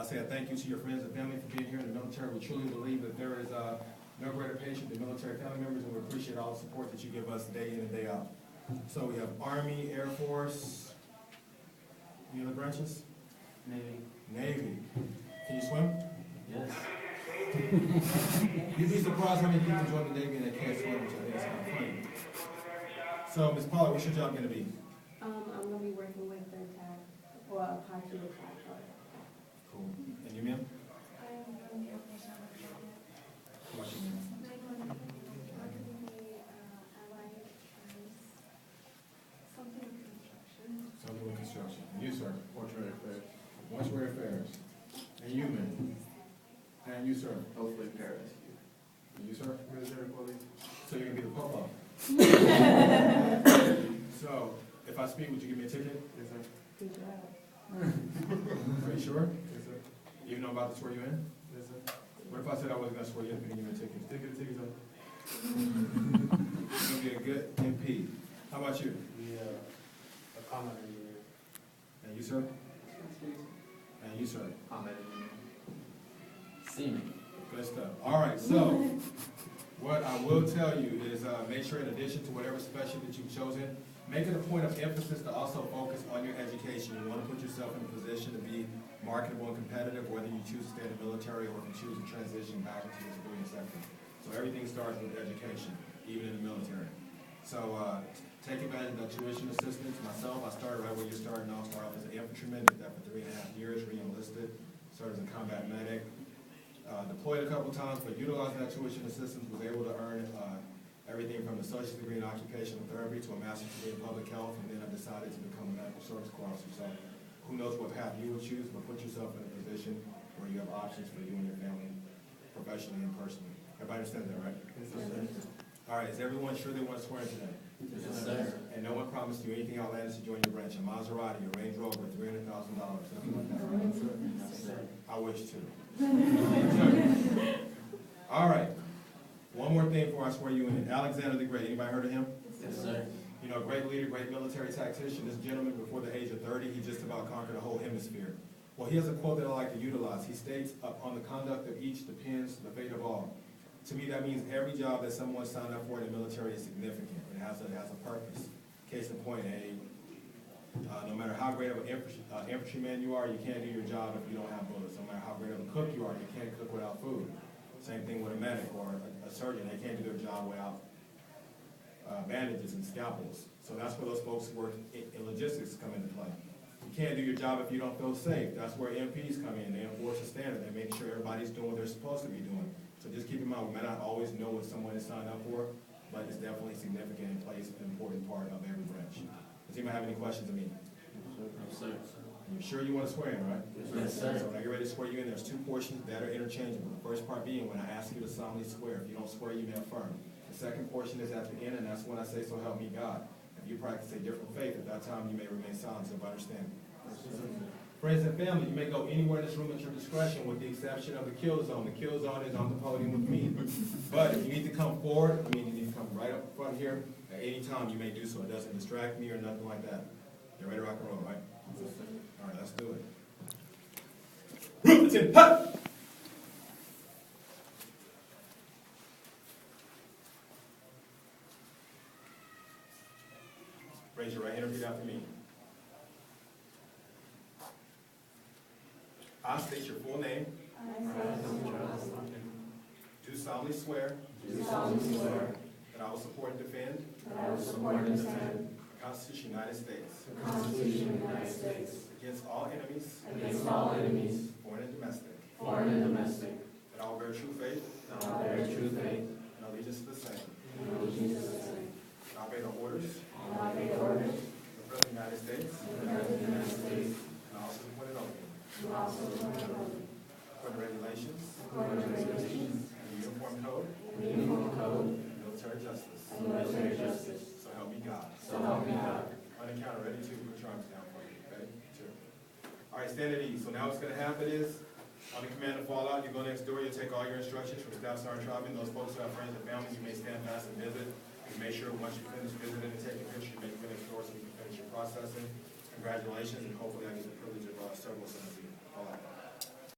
say a thank you to your friends and family for being here in the military. We truly believe that there is no greater patient than military family members, and we appreciate all the support that you give us day in and day out. So we have Army, Air Force, any other branches? Navy. Navy. Can you swim? Yes. You'd be surprised how many people join the Navy and they can't swim, which I think is kind of funny. So, Ms. Paula, what's your job going to be? I'm going to be working with the tag, or Apache attack card. Cool. And you, ma'am? I am from the Air Force. What's your name? Something with construction. And you, sir? Mortuary affairs. Mortuary affairs. And you, ma'am? And you, sir? Hopefully pararescue. And you, sir? Military police. So you're going to be the pop-up. So, if I speak, would you give me a ticket? Yes, sir. Good job. Are you sure? Yes, sir. Even though I'm about to swear you in? Yes, sir. What if I said I wasn't going to swear you in? Could you give me a ticket? Ticket, sir. You're going to be a good MP. How about you? A combat engineer. And you, sir? And you, sir? Combat engineer. Seaman. Good stuff. All right, so what I will tell you is make sure in addition to whatever specialty that you've chosen, make it a point of emphasis to also focus on your education. You want to put yourself in a position to be marketable and competitive, whether you choose to stay in the military or if you choose to transition back into the civilian sector. So everything starts with education, even in the military. So take advantage of that tuition assistance. Myself, I started right where you're starting off. Started off as an infantryman, did that for 3.5 years, re-enlisted, started as a combat medic. Deployed a couple times, but utilizing that tuition assistance, was able to earn everything from an associate's degree in occupational therapy to a master's degree in public health, and then I decided to become a medical service corps officer. So who knows what path you would choose, but put yourself in a position where you have options for you and your family, professionally and personally. Everybody understands that, right? Yes, sir. All right, is everyone sure they want to swear in today? Yes, sir. And no one promised you anything outlandish to join your branch, a Maserati, a Range Rover, $300,000, something like that. Yes, sir. I wish to. All right. One more thing before I swear you in. Alexander the Great. Anybody heard of him? Yes, sir. You know, great leader, great military tactician. This gentleman, before the age of 30, he just about conquered the whole hemisphere. Well, he has a quote that I like to utilize. He states, "Upon the conduct of each depends the fate of all." To me, that means every job that someone signed up for in the military is significant. It has a purpose. Case in point, no matter how great of an infantryman you are, you can't do your job if you don't have bullets. No matter how great of a cook you are, you can't cook without food. Same thing with a medic or a surgeon. They can't do their job without bandages and scalpels. So that's where those folks who work in logistics come into play. You can't do your job if you don't feel safe. That's where MPs come in. They enforce a standard. They make sure everybody's doing what they're supposed to be doing. So just keep in mind, we may not always know what someone is signed up for, but it's definitely significant and plays an important part of every branch. Does anybody have any questions of me? No, sir. You're sure you want to swear in, right? Yes, sir. So when I get ready to swear you in, there's two portions that are interchangeable. The first part being when I ask you to solemnly swear. If you don't swear, you may affirm. The second portion is at the end, and that's when I say, "So help me God." If you practice a different faith, at that time you may remain silent, so understand. Friends and family, you may go anywhere in this room at your discretion with the exception of the kill zone. The kill zone is on the podium with me. But if you need to come forward, you need to come right up front here. At any time, you may do so. It doesn't distract me or nothing like that. You ready to rock and roll, right? All right, let's do it. Roof it, hut! Raise your right hand and repeat after me. I state your full name. Do solemnly swear. That I will support and defend. The Constitution of the United States. Against all enemies. Foreign and domestic. That I will bear true faith. And allegiance to the same. That I obey the orders. Of the President of the United States. And also support it over. For the regulations. And the uniform code. And military justice. So help me God. On the count, ready? 2, put your arms down for you. Ready? 2. All right, stand at ease. So now what's going to happen is, on the command to fall out, you go next door, you take all your instructions from Staff Sergeant Trotman. Those folks who have friends and families, you may stand fast and visit. You make sure once you finish visiting and taking pictures, you make it next door so you can finish your processing. Congratulations, and hopefully I get the privilege of serving some of you. All right.